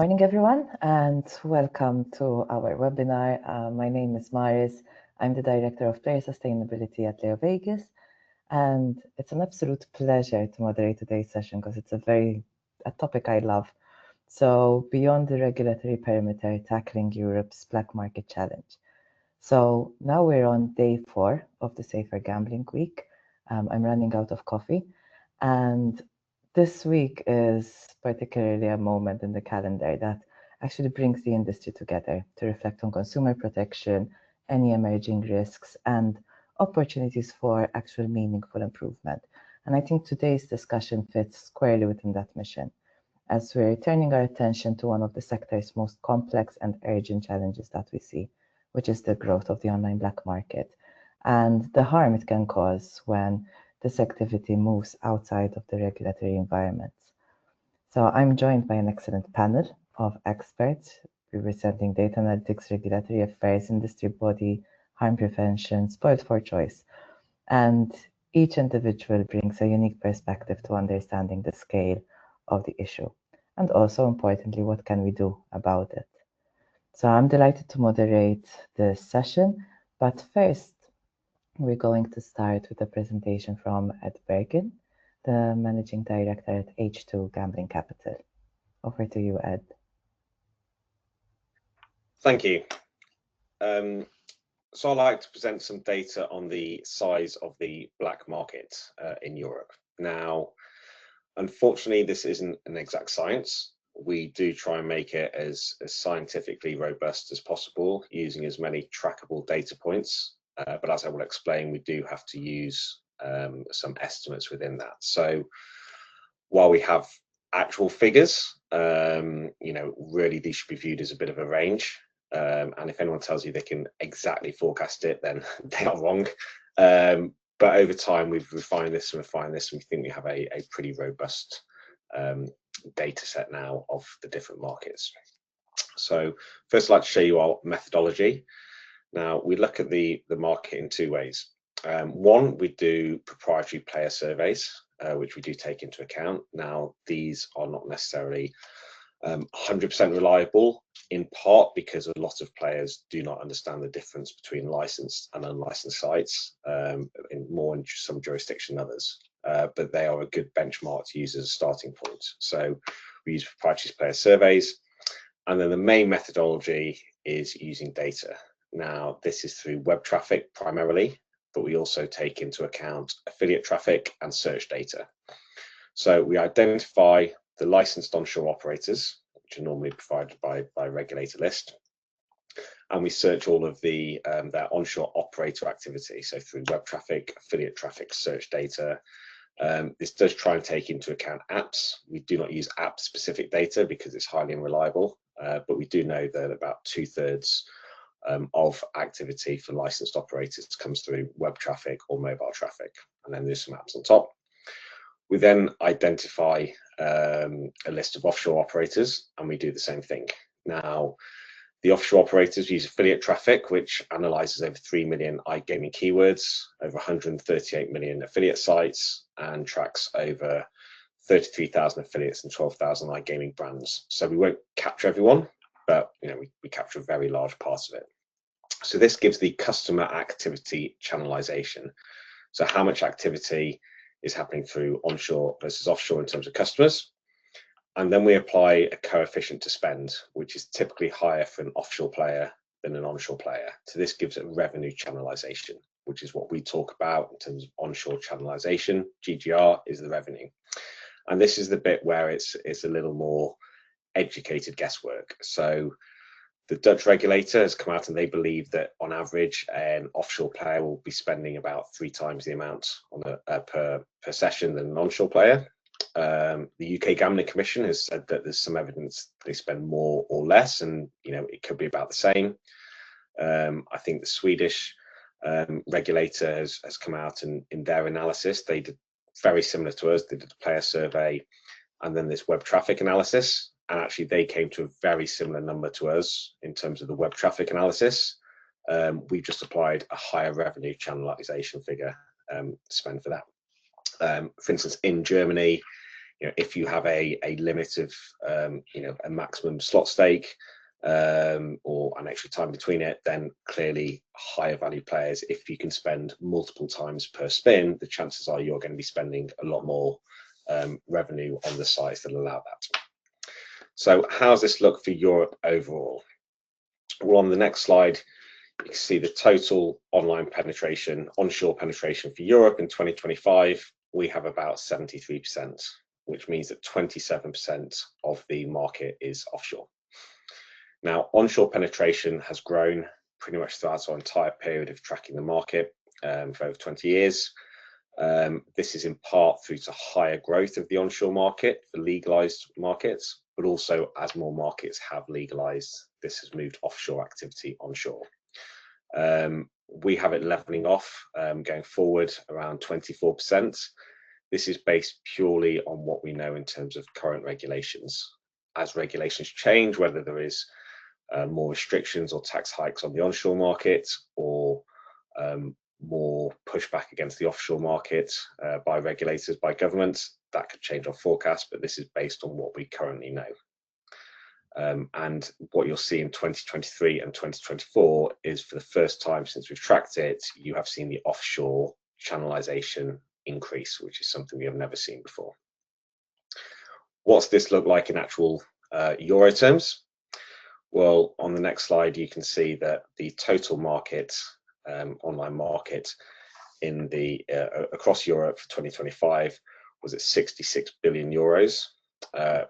Morning, everyone, and welcome to our webinar. My name is Maris. I'm the Director of Player Sustainability at LeoVegas, and it's an absolute pleasure to moderate today's session because it's a topic I love. So, beyond the regulatory perimeter, tackling Europe's black market challenge. So now we're on day 4 of the Safer Gambling Week. I'm running out of coffee, and this week is particularly a moment in the calendar that actually brings the industry together to reflect on consumer protection, any emerging risks, and opportunities for actual meaningful improvement. And I think today's discussion fits squarely within that mission, as we're turning our attention to one of the sector's most complex and urgent challenges that we see, which is the growth of the online black market and the harm it can cause when this activity moves outside of the regulatory environments. So I'm joined by an excellent panel of experts representing data analytics, regulatory affairs, industry body, harm prevention, spoiled for choice. And each individual brings a unique perspective to understanding the scale of the issue. And also, importantly, what can we do about it? So I'm delighted to moderate this session, but first, we're going to start with a presentation from Ed Birkin, the Managing Director at H2 Gambling Capital. Over to you, Ed. Thank you. So I'd like to present some data on the size of the black market in Europe. Now, unfortunately, this isn't an exact science. We do try and make it as scientifically robust as possible, using as many trackable data points. But as I will explain, we do have to use some estimates within that. So while we have actual figures, really these should be viewed as a bit of a range. And if anyone tells you they can exactly forecast it, then they are wrong. But over time, we've refined this, and we think we have a pretty robust data set now of the different markets. So first, I'd like to show you our methodology. Now, we look at the market in 2 ways. One, we do proprietary player surveys, which we do take into account. Now, these are not necessarily 100% reliable, in part because a lot of players do not understand the difference between licensed and unlicensed sites, in some jurisdictions than others. But they are a good benchmark to use as a starting point. So we use proprietary player surveys, and then the main methodology is using data. Now, this is through web traffic primarily, but we also take into account affiliate traffic and search data. So we identify the licensed onshore operators, which are normally provided by regulator list, and we search all of their onshore operator activity. So through web traffic, affiliate traffic, search data. This does try and take into account apps. We do not use app-specific data because it's highly unreliable, but we do know that about 2/3 of activity for licensed operators comes through web traffic or mobile traffic, and then there's some apps on top. We then identify a list of offshore operators, and we do the same thing. Now, the offshore operators use affiliate traffic, which analyzes over 3 million iGaming keywords, over 138 million affiliate sites, and tracks over 33,000 affiliates and 12,000 iGaming brands. So we won't capture everyone, but we capture a very large part of it. So this gives the customer activity channelization. So how much activity is happening through onshore versus offshore in terms of customers. And then we apply a coefficient to spend, which is typically higher for an offshore player than an onshore player. So this gives it revenue channelization, which is what we talk about in terms of onshore channelization. GGR is the revenue. And this is the bit where it's a little more educated guesswork. So the Dutch regulator has come out and they believe that on average, an offshore player will be spending about 3 times the amount on per session than an onshore player. The UK Gambling Commission has said that there's some evidence they spend more or less, and it could be about the same. I think the Swedish regulator has come out, and in their analysis, they did very similar to us. They did a player survey and then this web traffic analysis. And actually, they came to a very similar number to us in terms of the web traffic analysis. We just applied a higher revenue channelization figure to spend for that. For instance, in Germany, if you have a limit of a maximum slot stake or an extra time between it, then clearly higher value players, if you can spend multiple times per spin, the chances are you're going to be spending a lot more revenue on the sites that allow that. So how does this look for Europe overall? Well, on the next slide, you can see the total online penetration, onshore penetration for Europe in 2025. We have about 73%, which means that 27% of the market is offshore. Now, onshore penetration has grown pretty much throughout our entire period of tracking the market for over 20 years. This is in part through to higher growth of the onshore market for legalized markets, but also as more markets have legalized, this has moved offshore activity onshore. We have it leveling off going forward around 24%. This is based purely on what we know in terms of current regulations. As regulations change, whether there is more restrictions or tax hikes on the onshore market, or more pushback against the offshore market by regulators, by governments, that could change our forecast, but this is based on what we currently know. And what you'll see in 2023 and 2024 is, for the first time since we've tracked it, you have seen the offshore channelization increase, which is something we have never seen before. What's this look like in actual euro terms? Well, on the next slide, you can see that the total market, online market in the across Europe for 2025 was at 66 billion euros.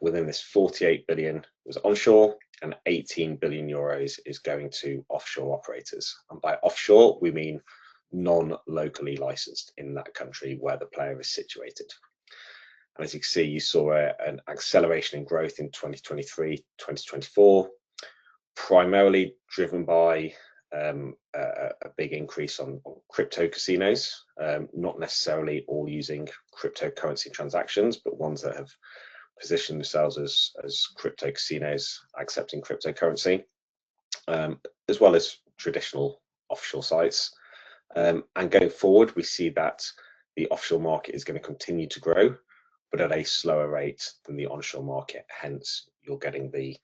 Within this, 48 billion was onshore and 18 billion euros is going to offshore operators. And by offshore, we mean non-locally licensed in that country where the player is situated. And as you can see, you saw an acceleration in growth in 2023, 2024, primarily driven by a big increase on crypto casinos, not necessarily all using cryptocurrency transactions, but ones that have positioned themselves as crypto casinos accepting cryptocurrency, as well as traditional offshore sites. And going forward, we see that the offshore market is going to continue to grow, but at a slower rate than the onshore market. Hence, you're getting the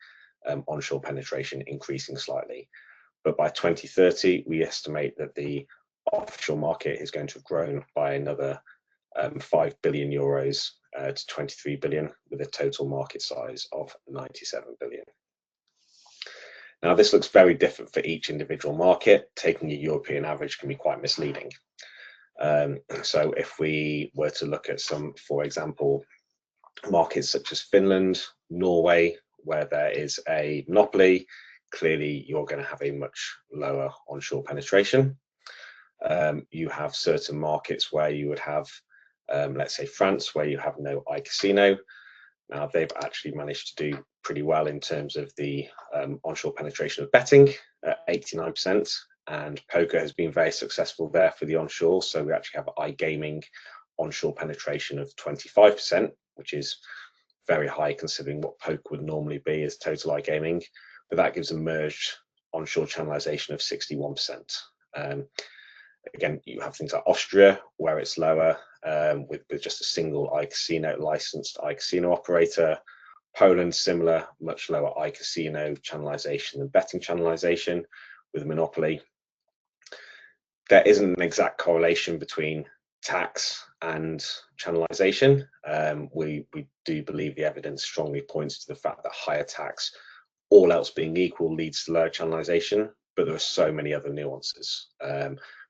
onshore penetration increasing slightly. But by 2030, we estimate that the offshore market is going to have grown by another 5 billion euros to 23 billion, with a total market size of 97 billion. Now, this looks very different for each individual market. Taking a European average can be quite misleading. So if we were to look at some, for example, markets such as Finland, Norway, where there is a monopoly, clearly you're going to have a much lower onshore penetration. You have certain markets where you would have, let's say France, where you have no iCasino. Now, they've actually managed to do pretty well in terms of the onshore penetration of betting at 89%, and poker has been very successful there for the onshore. So we actually have iGaming onshore penetration of 25%, which is very high considering what poker would normally be as total iGaming, but that gives a merged onshore channelization of 61%. Again, you have things like Austria, where it's lower, with just a single iCasino licensed iCasino operator. Poland, similar, much lower iCasino channelization than betting channelization with a monopoly. There isn't an exact correlation between tax and channelization. We do believe the evidence strongly points to the fact that higher tax, all else being equal, leads to lower channelization, but there are so many other nuances.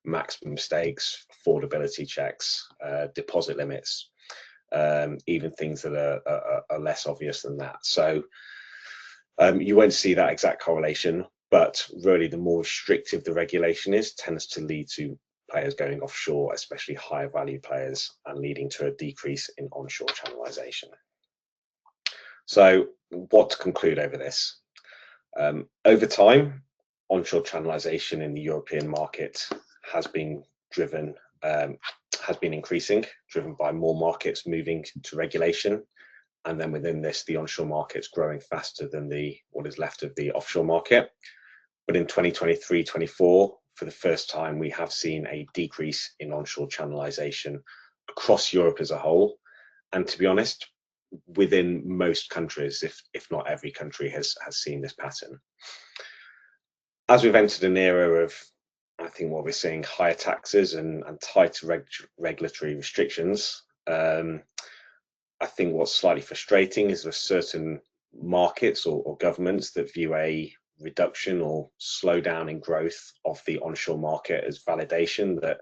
Maximum stakes, affordability checks, deposit limits, even things that are less obvious than that. So you won't see that exact correlation, but really the more restrictive the regulation is, tends to lead to players going offshore, especially higher value players, and leading to a decrease in onshore channelization. So what to conclude over this? Over time, onshore channelization in the European market has been increasing, driven by more markets moving to regulation, and then within this, the onshore market's growing faster than what is left of the offshore market. But in 2023-24, for the first time, we have seen a decrease in onshore channelization across Europe as a whole. And to be honest, within most countries, if not every country has seen this pattern. As we've entered an era of, I think what we're seeing, higher taxes and tighter regulatory restrictions, I think what's slightly frustrating is there's certain markets or governments that view a reduction or slowdown in growth of the onshore market as validation that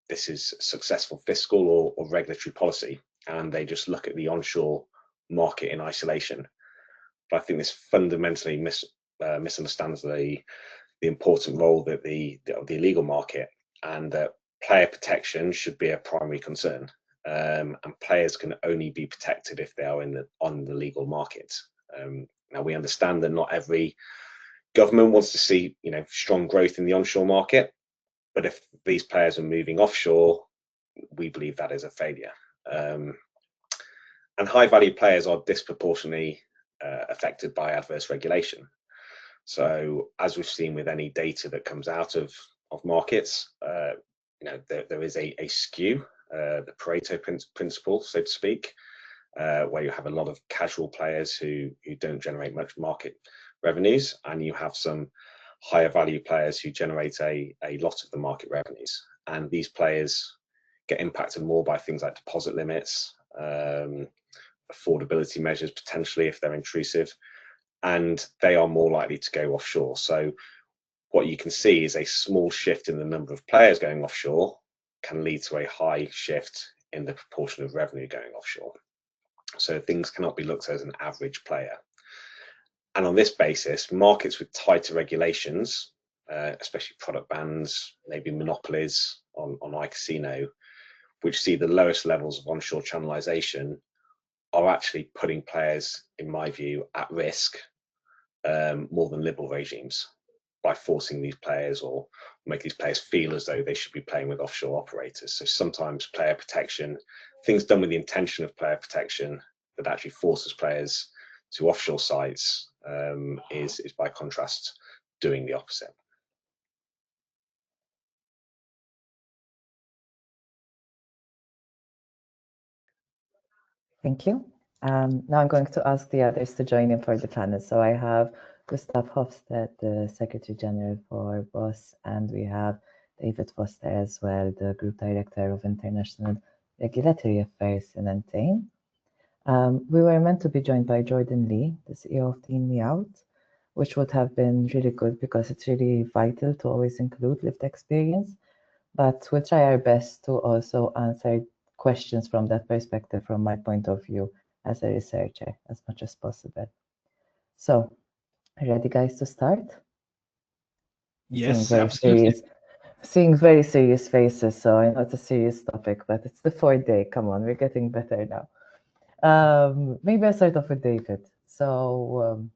this is successful fiscal or regulatory policy, and they just look at the onshore market in isolation. But I think this fundamentally misunderstands the important role that the illegal market, and that player protection should be a primary concern. And players can only be protected if they are on the legal market. Now we understand that not every government wants to see strong growth in the onshore market, but if these players are moving offshore, we believe that is a failure. And high value players are disproportionately affected by adverse regulation. So as we've seen with any data that comes out of markets, there is a skew, the Pareto principle, so to speak, where you have a lot of casual players who don't generate much market revenues, and you have some higher value players who generate a lot of the market revenues. And these players get impacted more by things like deposit limits, affordability measures potentially if they're intrusive, and they are more likely to go offshore. So what you can see is a small shift in the number of players going offshore can lead to a high shift in the proportion of revenue going offshore. So things cannot be looked at as an average player. And on this basis, markets with tighter regulations, especially product bans, maybe monopolies on iCasino, which see the lowest levels of onshore channelization, are actually putting players, in my view, at risk more than liberal regimes, by forcing these players or make these players feel as though they should be playing with offshore operators. So sometimes player protection, things done with the intention of player protection that actually forces players to offshore sites, is by contrast doing the opposite. Thank you. Now I'm going to ask the others to join in for the panel. So I have Gustaf Hoffstedt, the Secretary General for BOSS, and we have David Foster as well, the Group Director of International Regulatory Affairs in Entain. We were meant to be joined by Jordan Lee, the CEO of Team Me Out, which would have been really good because it's really vital to always include lived experience. But we'll try our best to also answer questions from that perspective, from my point of view as a researcher, as much as possible. So, ready, guys, to start? Yes, absolutely. Seeing very serious faces, so I know it's a serious topic, but it's the fourth day. Come on, we're getting better now. Maybe I'll start off with David. So,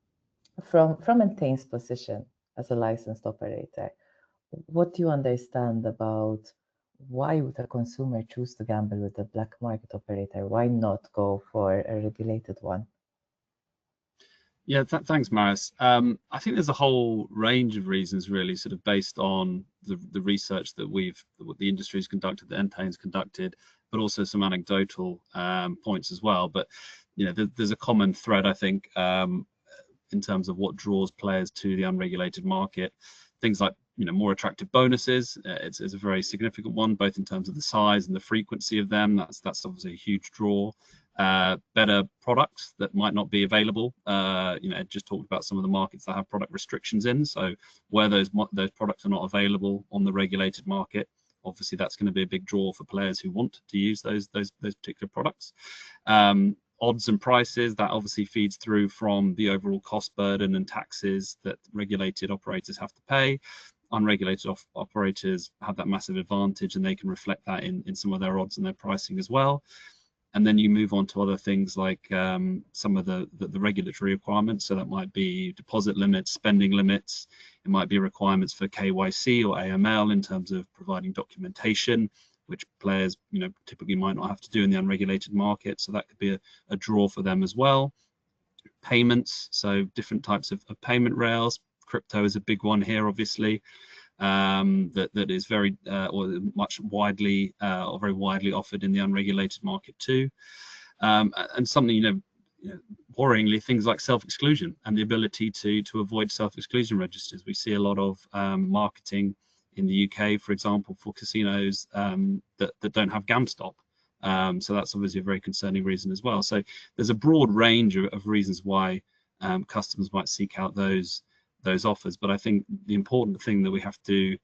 from Entain's position as a licensed operator, what do you understand about why would a consumer choose to gamble with a black market operator? Why not go for a regulated one? Yeah, thanks, Maris. I think there's a whole range of reasons, really, sort of based on the research that the industry's conducted, that Entain's conducted, but also some anecdotal points as well. But there's a common thread, I think, in terms of what draws players to the unregulated market. Things like more attractive bonuses. It's a very significant one, both in terms of the size and the frequency of them. That's obviously a huge draw. Better products that might not be available. Ed just talked about some of the markets that have product restrictions in. So where those products are not available on the regulated market, obviously that's going to be a big draw for players who want to use those particular products. Odds and prices, that obviously feeds through from the overall cost burden and taxes that regulated operators have to pay. Unregulated operators have that massive advantage, and they can reflect that in some of their odds and their pricing as well. And then you move on to other things like some of the regulatory requirements. So that might be deposit limits, spending limits. It might be requirements for KYC or AML in terms of providing documentation, which players typically might not have to do in the unregulated market. So that could be a draw for them as well. Payments, so different types of payment rails. Crypto is a big one here, obviously. That is very or much widely or very widely offered in the unregulated market too. And something, worryingly, things like self-exclusion and the ability to avoid self-exclusion registers. We see a lot of marketing in the UK, for example, for casinos that don't have GamStop. So that's obviously a very concerning reason as well. So there's a broad range of reasons why customers might seek out those offers. But I think the important thing that we have to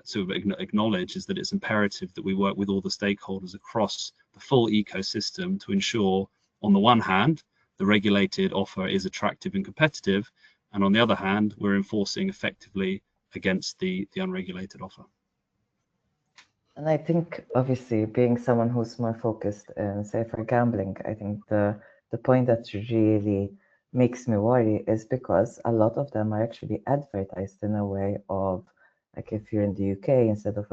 sort of acknowledge is that it's imperative that we work with all the stakeholders across the full ecosystem to ensure, on the one hand, the regulated offer is attractive and competitive, and on the other hand, we're enforcing effectively against the unregulated offer. And I think, obviously, being someone who's more focused in safer gambling, I think the point that really makes me worry is because a lot of them are actually advertised in a way of, like, if you're in the UK, instead of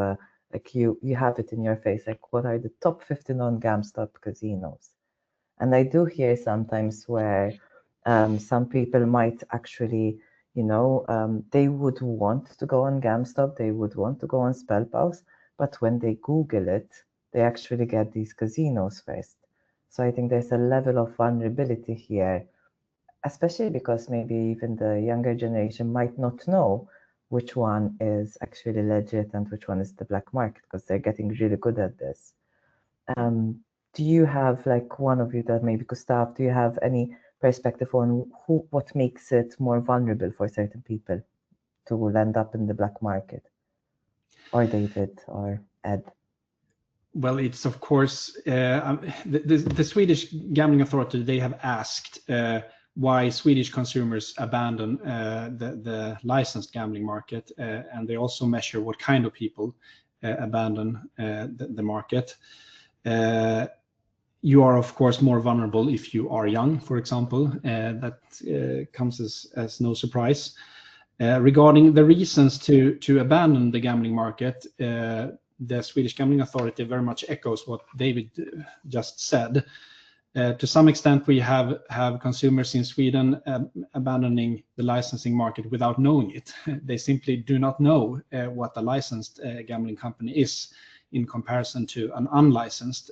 like you have it in your face, like, what are the top 50 non-GamStop casinos? And I do hear sometimes where some people might actually, they would want to go on GamStop, they would want to go on Spellpause, but when they Google it, they actually get these casinos first. So I think there's a level of vulnerability here, especially because maybe even the younger generation might not know which one is actually legit and which one is the black market, because they're getting really good at this. Do you have, like, one of you, that maybe Gustaf, do you have any perspective on what makes it more vulnerable for certain people to end up in the black market? Or David or Ed? Well, it's of course the Swedish Gambling Authority. They have asked why Swedish consumers abandon the licensed gambling market, and they also measure what kind of people abandon the market. You are of course more vulnerable if you are young, for example. That comes as no surprise. Regarding the reasons to abandon the gambling market, the Swedish Gambling Authority very much echoes what David just said. To some extent, we have consumers in Sweden abandoning the licensing market without knowing it. They simply do not know what a licensed gambling company is in comparison to an unlicensed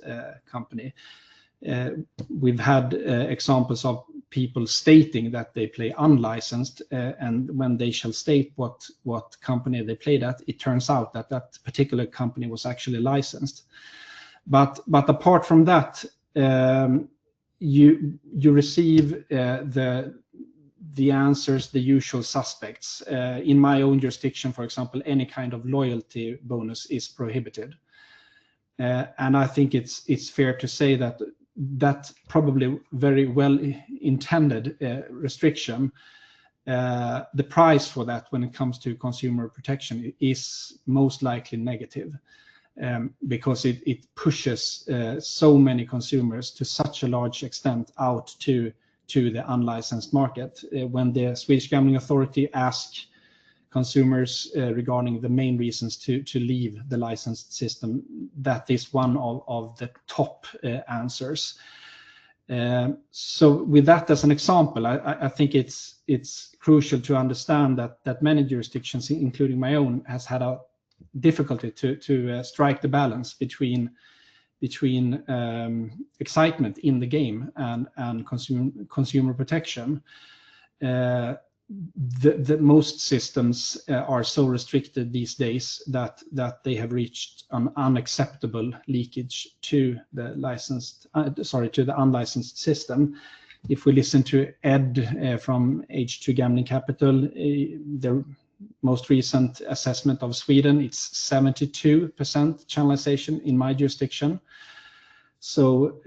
company. We've had examples of people stating that they play unlicensed, and when they shall state what company they played at, it turns out that that particular company was actually licensed. But apart from that, you receive the answers, the usual suspects. In my own jurisdiction, for example, any kind of loyalty bonus is prohibited, and I think it's fair to say that probably very well intended restriction, the price for that when it comes to consumer protection is most likely negative, because it pushes so many consumers to such a large extent out to the unlicensed market. When the Swedish Gambling Authority asks consumers regarding the main reasons to leave the licensed system, that is one of the top answers. So with that as an example, I think it's crucial to understand that many jurisdictions, including my own, has had a difficulty to strike the balance between excitement in the game and consumer protection. The most systems are so restricted these days that they have reached an unacceptable leakage to the unlicensed system. If we listen to Ed from H2 Gambling Capital, the most recent assessment of Sweden, it's 72% channelization in my jurisdiction. So,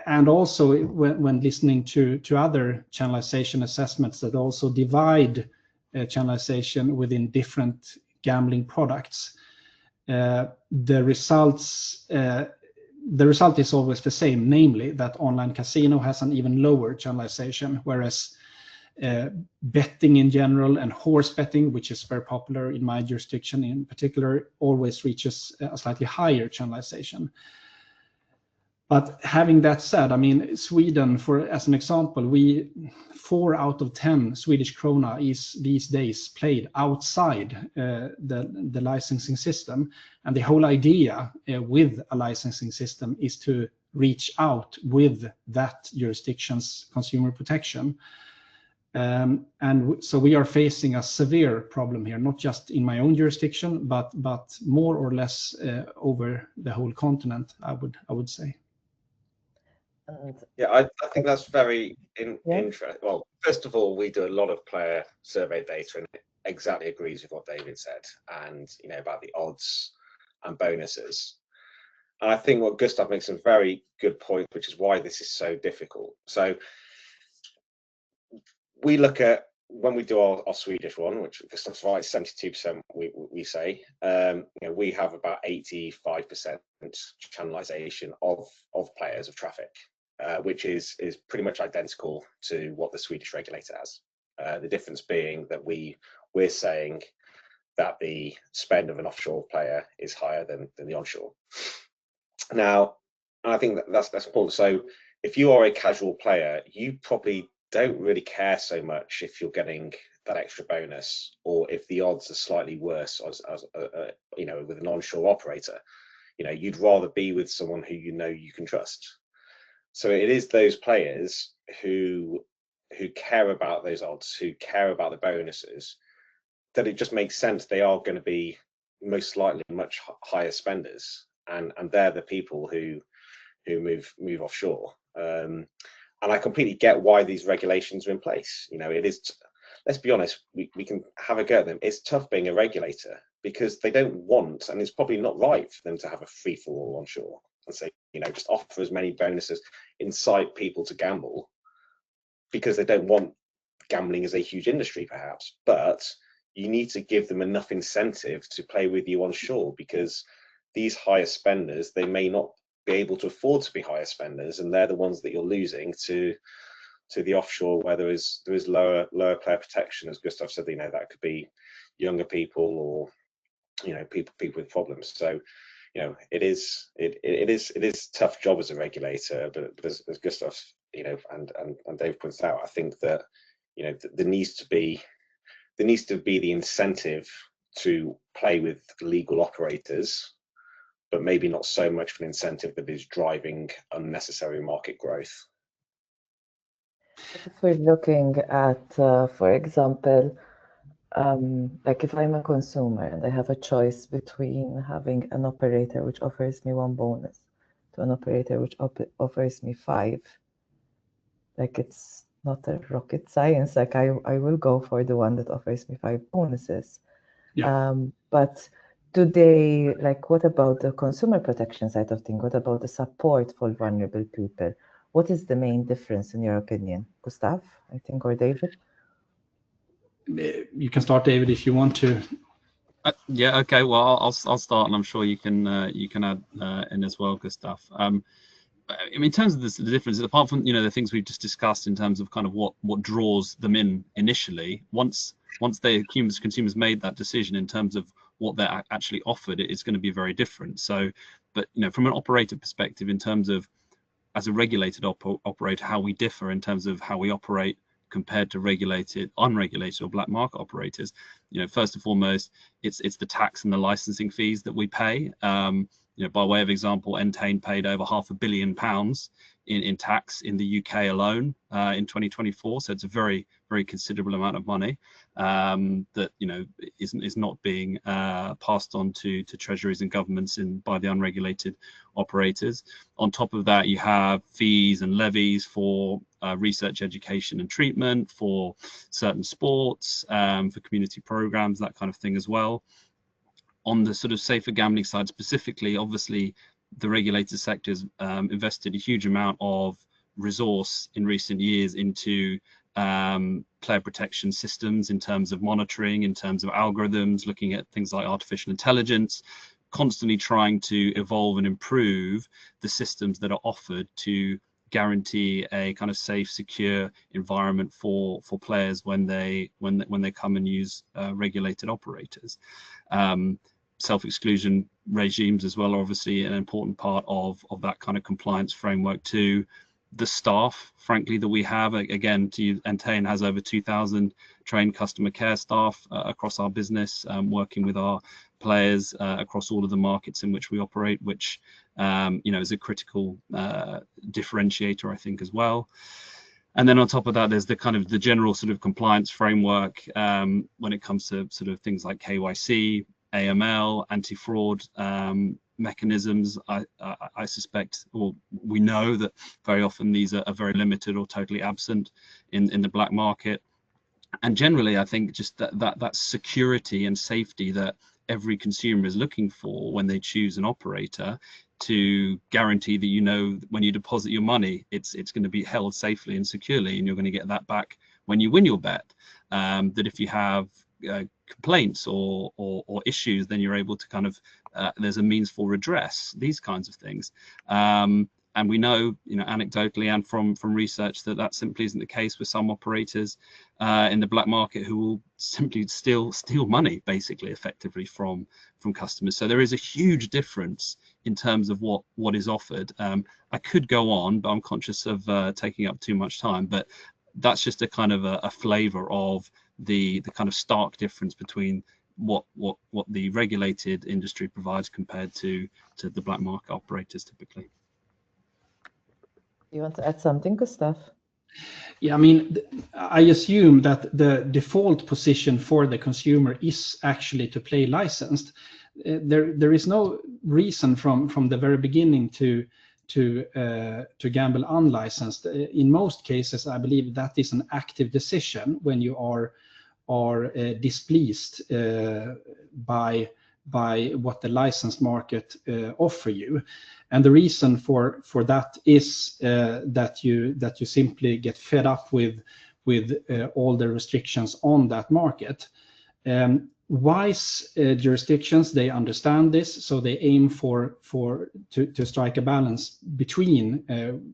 and also when listening to other channelization assessments that also divide channelization within different gambling products, the result is always the same, namely that online casino has an even lower channelization, whereas betting in general and horse betting, which is very popular in my jurisdiction in particular, always reaches a slightly higher channelization. But having that said, I mean, Sweden, as an example, 4 out of 10 Swedish krona is these days played outside the licensing system, and the whole idea with a licensing system is to reach out with that jurisdiction's consumer protection. And so we are facing a severe problem here, not just in my own jurisdiction, but more or less over the whole continent, I would say. Yeah, I think that's very interesting. Well, first of all, we do a lot of player survey data, and it exactly agrees with what David said, and about the odds and bonuses. And I think what Gustaf makes a very good point, which is why this is so difficult. So we look at, when we do our Swedish one, which Gustaf's right, 72% we say, we have about 85% channelization of players, of traffic, which is pretty much identical to what the Swedish regulator has. The difference being that we're saying that the spend of an offshore player is higher than the onshore. Now, I think that's important. So if you are a casual player, you probably don't really care so much if you're getting that extra bonus, or if the odds are slightly worse as with an onshore operator. You'd rather be with someone who you can trust. So it is those players who care about those odds, who care about the bonuses, that it just makes sense they are going to be most likely much higher spenders, and they're the people who move offshore. And I completely get why these regulations are in place. It is, let's be honest, we can have a go at them. It's tough being a regulator, because they don't want, and it's probably not right for them to have a free-for-all onshore and say, just offer as many bonuses, incite people to gamble, because they don't want gambling as a huge industry, perhaps. But you need to give them enough incentive to play with you onshore, because these higher spenders, they may not be able to afford to be higher spenders, and they're the ones that you're losing to the offshore, where there is lower player protection. As Gustaf said, that could be younger people, or people with problems. So it is a tough job as a regulator, but as Gustaf and Dave points out, I think that there needs to be the incentive to play with legal operators, but maybe not so much of an incentive that is driving unnecessary market growth. If we're looking at, for example, like if I'm a consumer and I have a choice between having an operator which offers me 1 bonus to an operator which offers me 5, like it's not a rocket science. Like I will go for the one that offers me 5 bonuses. Yeah. But do they, like, what about the consumer protection side of things? What about the support for vulnerable people? What is the main difference in your opinion, Gustaf, I think, or David? You can start, David, if you want to. Yeah. Okay. Well, I'll start, and I'm sure you can add in as well, Gustaf. In terms of the differences, apart from the things we've just discussed in terms of kind of what draws them in initially, once the consumers made that decision in terms of what they're actually offered, it's going to be very different. So, but from an operator perspective, in terms of as a regulated operator, how we differ in terms of how we operate compared to regulated, unregulated, or black market operators, first and foremost, it's the tax and the licensing fees that we pay. By way of example, Entain paid over £500 million in tax in the UK alone in 2024. So it's a very, very considerable amount of money that is not being passed on to treasuries and governments by the unregulated operators. On top of that, you have fees and levies for research, education, and treatment, for certain sports, for community programs, that kind of thing as well. On the sort of safer gambling side specifically, obviously, the regulated sector has invested a huge amount of resource in recent years into player protection systems, in terms of monitoring, in terms of algorithms, looking at things like artificial intelligence, constantly trying to evolve and improve the systems that are offered to guarantee a kind of safe, secure environment for players when they come and use regulated operators. Self-exclusion regimes as well are obviously an important part of that kind of compliance framework too. The staff, frankly, that we have, again, Entain has over 2,000 trained customer care staff across our business, working with our players across all of the markets in which we operate, which is a critical differentiator, I think, as well. And then on top of that, there's the general sort of compliance framework when it comes to sort of things like KYC, AML, anti-fraud mechanisms. I suspect, or we know that very often these are very limited or totally absent in the black market. And generally, I think just that security and safety that every consumer is looking for when they choose an operator, to guarantee that when you deposit your money, it's going to be held safely and securely, and you're going to get that back when you win your bet. That if you have complaints or issues, then you're able to there's a means for redress, these kinds of things. And we know, anecdotally and from research, that simply isn't the case with some operators in the black market who will simply steal money, basically, effectively from customers. So there is a huge difference in terms of what is offered. I could go on, but I'm conscious of taking up too much time. But that's just a kind of a flavor of the kind of stark difference between what the regulated industry provides compared to the black market operators typically. You want to add something, Gustaf? Yeah, I mean, I assume that the default position for the consumer is actually to play licensed. There is no reason from the very beginning to gamble unlicensed. In most cases, I believe that is an active decision when you are displeased by what the licensed market offer you. And the reason for that is that you simply get fed up with all the restrictions on that market. Wise jurisdictions, they understand this, so they aim to strike a balance between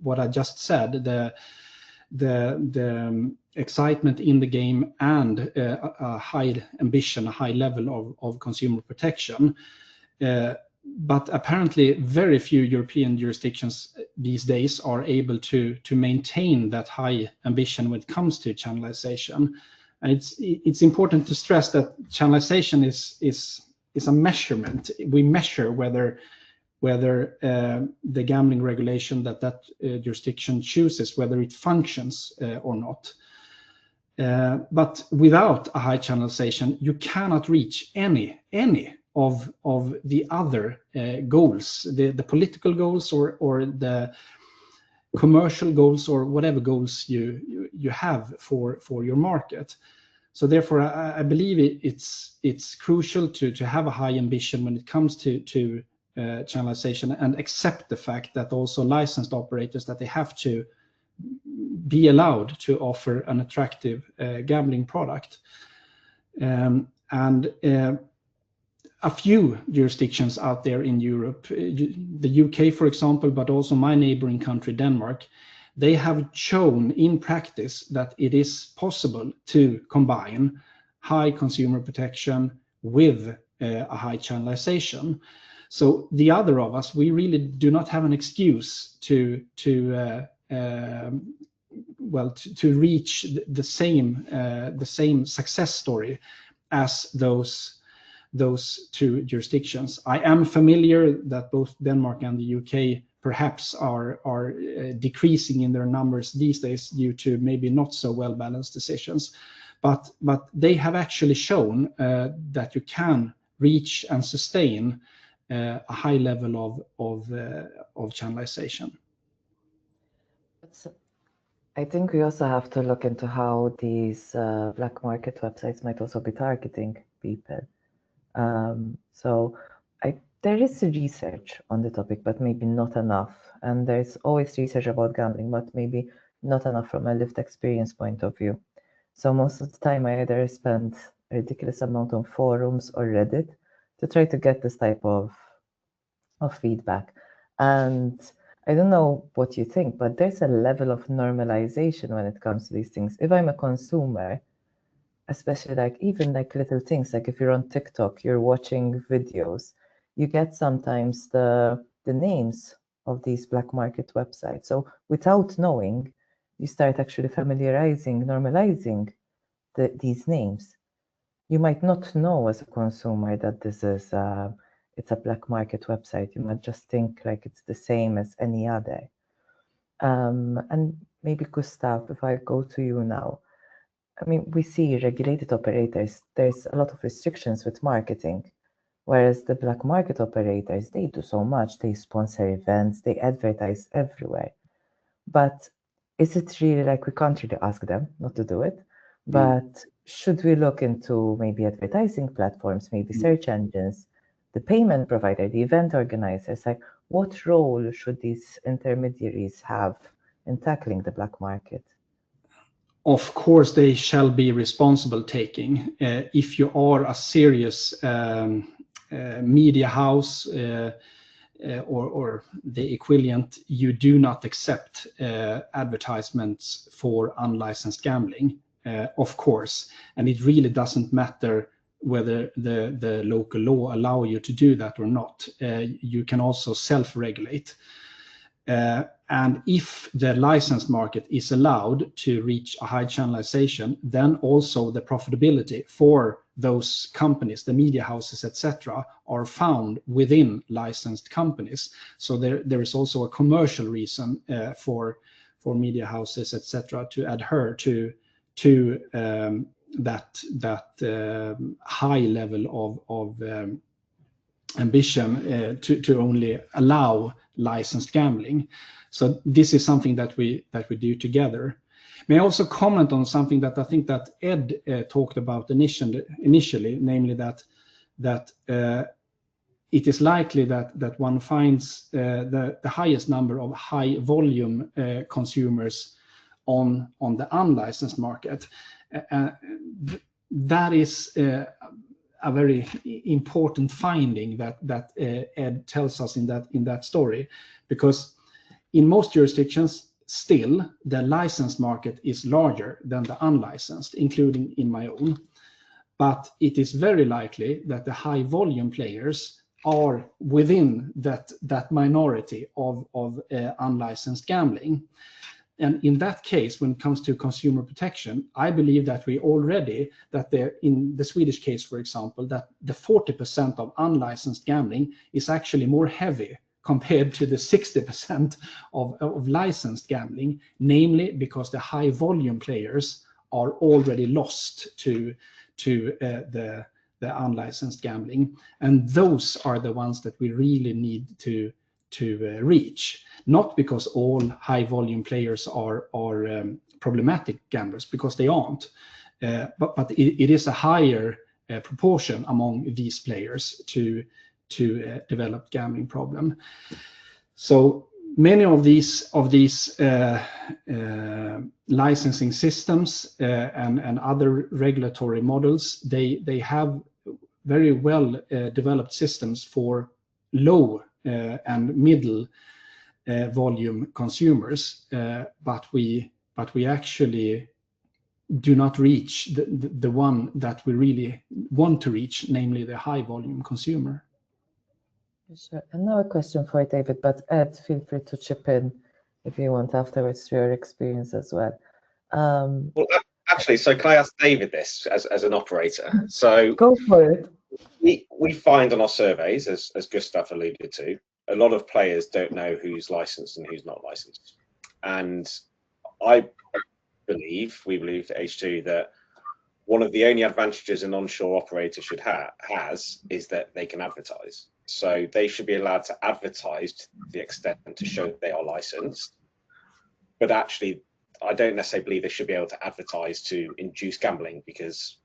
what I just said, the excitement in the game and a high ambition, a high level of consumer protection. But apparently very few European jurisdictions these days are able to maintain that high ambition when it comes to channelization. And it's important to stress that channelization is a measurement. We measure whether the gambling regulation that jurisdiction chooses, whether it functions or not. But without a high channelization, you cannot reach any of the other goals, the political goals or the commercial goals or whatever goals you have for your market. So therefore, I believe it's crucial to have a high ambition when it comes to channelization, and accept the fact that also licensed operators, that they have to be allowed to offer an attractive gambling product. And a few jurisdictions out there in Europe, the UK, for example, but also my neighboring country, Denmark, they have shown in practice that it is possible to combine high consumer protection with a high channelization. So the other of us, we really do not have an excuse to reach the same success story as those two jurisdictions. I am familiar that both Denmark and the UK perhaps are decreasing in their numbers these days due to maybe not so well balanced decisions, but they have actually shown that you can reach and sustain a high level of channelization. I think we also have to look into how these black market websites might also be targeting people. There is research on the topic, but maybe not enough. And there's always research about gambling, but maybe not enough from a lived experience point of view. So most of the time, I either spend a ridiculous amount on forums or Reddit to try to get this type of feedback. And I don't know what you think, but there's a level of normalization when it comes to these things. If I'm a consumer, especially even little things, like if you're on TikTok, you're watching videos, you get sometimes the names of these black market websites. So without knowing, you start actually normalizing these names. you might not know as a consumer that this is it's a black market website. You might just think like it's the same as any other. And maybe Gustaf, if I go to you now, I mean, we see regulated operators, there's a lot of restrictions with marketing, whereas the black market operators, they do so much. They sponsor events, they advertise everywhere. But is it really like, we can't really ask them not to do it, but should we look into maybe advertising platforms, maybe search engines, the payment provider, the event organizers, like what role should these intermediaries have in tackling the black market? Of course, they shall be responsible taking. If you are a serious media house or the equivalent, you do not accept advertisements for unlicensed gambling, of course. And it really doesn't matter whether the local law allow you to do that or not. You can also self-regulate. And if the licensed market is allowed to reach a high channelization, then also the profitability for those companies, the media houses, etc., are found within licensed companies. So there is also a commercial reason for media houses, etc., to adhere to that high level of ambition to only allow licensed gambling. So this is something that we do together. May I also comment on something that I think that Ed talked about initially, namely that it is likely that one finds the highest number of high volume consumers on the unlicensed market. That is a very important finding that Ed tells us in that story, because in most jurisdictions, still the licensed market is larger than the unlicensed, including in my own. But it is very likely that the high volume players are within that minority of unlicensed gambling. And in that case, when it comes to consumer protection, I believe that we already, in the Swedish case, for example, that the 40% of unlicensed gambling is actually more heavy compared to the 60% of licensed gambling, namely because the high volume players are already lost to the unlicensed gambling. And those are the ones that we really need to reach, not because all high volume players are problematic gamblers, because they aren't, but it is a higher proportion among these players to develop gambling problem. So many of these licensing systems and other regulatory models, they have very well developed systems for low and middle volume consumers, but we actually do not reach the one that we really want to reach, namely the high volume consumer. Sure. And now a question for David, but Ed, feel free to chip in if you want afterwards to your experience as well. Well, actually, so can I ask David this as an operator? So go for it. We find on our surveys, as Gustaf alluded to, a lot of players don't know who's licensed and who's not licensed. And we believe at H2 that one of the only advantages an onshore operator has is that they can advertise. So they should be allowed to advertise to the extent to show that they are licensed. But actually, I don't necessarily believe they should be able to advertise to induce gambling, because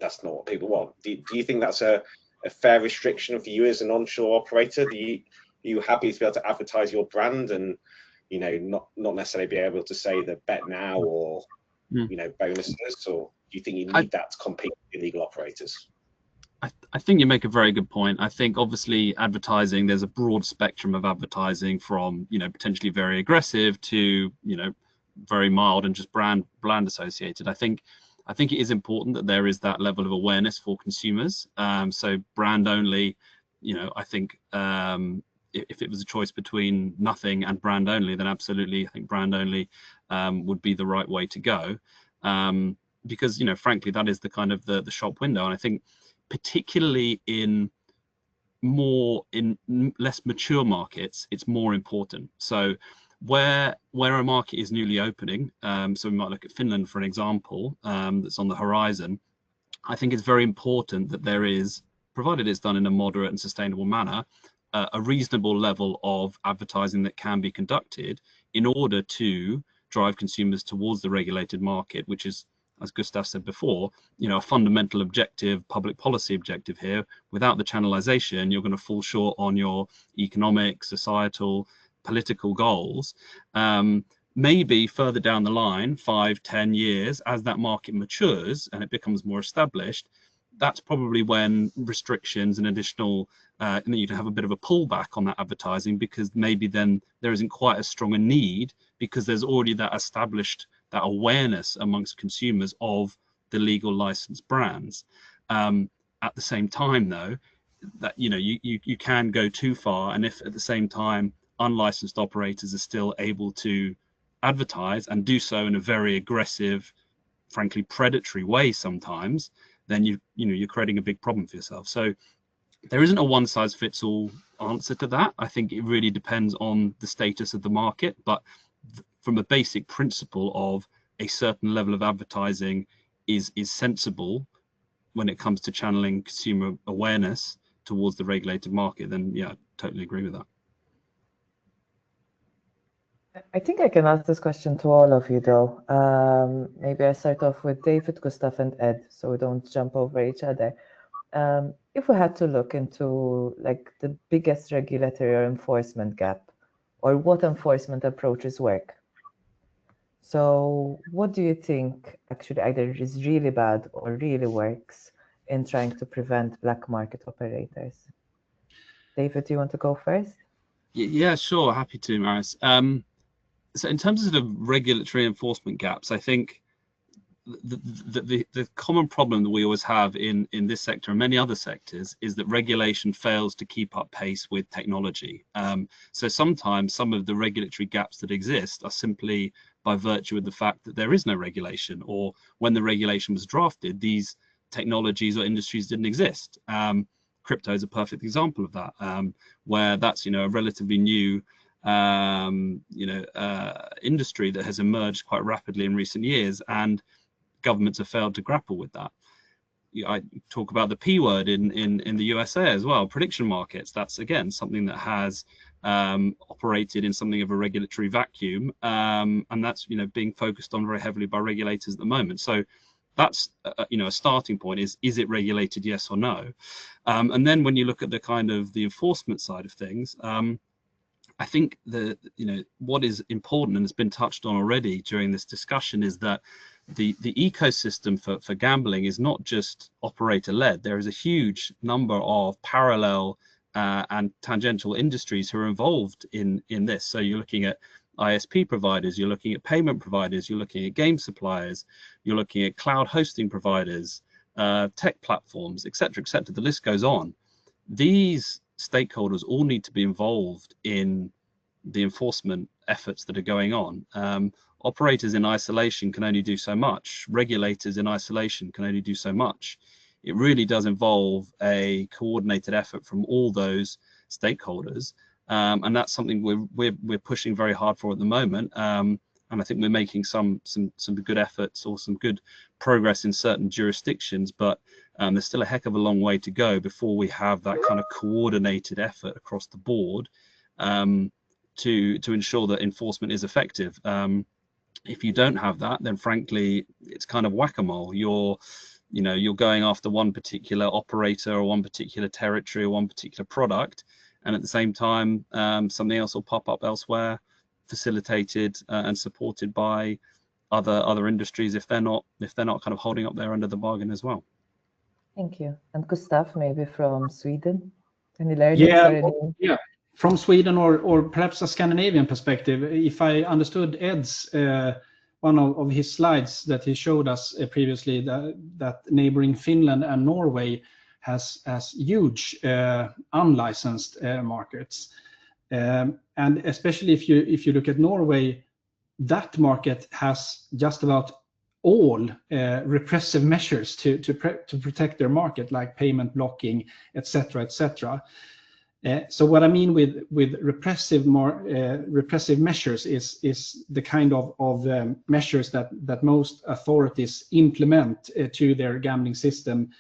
that's not what people want. Do you think that's a fair restriction for you as an onshore operator? Are you happy to be able to advertise your brand and, not necessarily be able to say the bet now or, bonuses? Or do you think you need that to compete with illegal operators? I think you make a very good point. I think obviously advertising, there's a broad spectrum of advertising from, potentially very aggressive to, very mild and just brand associated. I think it is important that there is that level of awareness for consumers. So brand only, I think if it was a choice between nothing and brand only, then absolutely, I think brand only would be the right way to go. because, you know, frankly, that is the kind of the shop window. And I think particularly in less mature markets, it's more important. So where a market is newly opening, so we might look at Finland for an example, that's on the horizon. I think it's very important that there is, provided it's done in a moderate and sustainable manner, a reasonable level of advertising that can be conducted in order to drive consumers towards the regulated market, which is, as Gustaf said before, you know, a fundamental objective, public policy objective here. Without the channelization, you're going to fall short on your economic, societal, political goals. Maybe further down the line, 5-10 years, as that market matures and it becomes more established, that's probably when restrictions and additional, and then you can have a bit of a pullback on that advertising, because maybe then there isn't quite as strong a need, because there's already that established, that awareness amongst consumers of the legal licensed brands. At the same time, though, that, you know, you can go too far, and if at the same time unlicensed operators are still able to advertise and do so in a very aggressive, frankly predatory way sometimes, then you're creating a big problem for yourself. So there isn't a one size fits all answer to that. I think it really depends on the status of the market, but from a basic principle of a certain level of advertising is sensible when it comes to channeling consumer awareness towards the regulated market, then yeah, I totally agree with that. I think I can ask this question to all of you, though. Maybe I start off with David, Gustaf, and Ed, so we don't jump over each other. If we had to look into like the biggest regulatory or enforcement gap, or what enforcement approaches work, so what do you think actually either is really bad or really works in trying to prevent black market operators? David, do you want to go first? Yeah, sure, happy to, Maris. So in terms of the regulatory enforcement gaps, I think the common problem that we always have in this sector and many other sectors is that regulation fails to keep up pace with technology. So sometimes some of the regulatory gaps that exist are simply by virtue of the fact that there is no regulation, or when the regulation was drafted, these technologies or industries didn't exist. Crypto is a perfect example of that, where that's, you know, a relatively new industry that has emerged quite rapidly in recent years, and governments have failed to grapple with that. I talk about the P word in the USA as well, prediction markets. That's again something that has operated in something of a regulatory vacuum, and that's, you know, being focused on very heavily by regulators at the moment. So that's a starting point is it regulated, yes or no? And then when you look at the kind of the enforcement side of things, I think what is important, and has been touched on already during this discussion, is that the ecosystem for gambling is not just operator led. There is a huge number of parallel and tangential industries who are involved in this. So you're looking at ISP providers, you're looking at payment providers, you're looking at game suppliers, you're looking at cloud hosting providers, tech platforms, etc., etc. The list goes on. These stakeholders all need to be involved in the enforcement efforts that are going on. Operators in isolation can only do so much. Regulators in isolation can only do so much. It really does involve a coordinated effort from all those stakeholders, and that's something we're pushing very hard for at the moment. And I think we're making some good efforts, or some good progress in certain jurisdictions, but there's still a heck of a long way to go before we have that kind of coordinated effort across the board to ensure that enforcement is effective. If you don't have that, then frankly, it's kind of whack-a-mole. You're going after one particular operator or one particular territory or one particular product, and at the same time, something else will pop up elsewhere, facilitated and supported by other industries if they're not kind of holding up their end of the bargain as well. Thank you. And Gustaf, maybe from Sweden, any learnings? Yeah. From Sweden or perhaps a Scandinavian perspective, if I understood Ed's one of his slides that he showed us previously, that neighboring Finland and Norway has huge unlicensed markets, and especially if you look at Norway, that market has just about all repressive measures to protect their market, like payment blocking, etc., etc. So what I mean with repressive measures is the kind of measures that most authorities implement to their gambling system,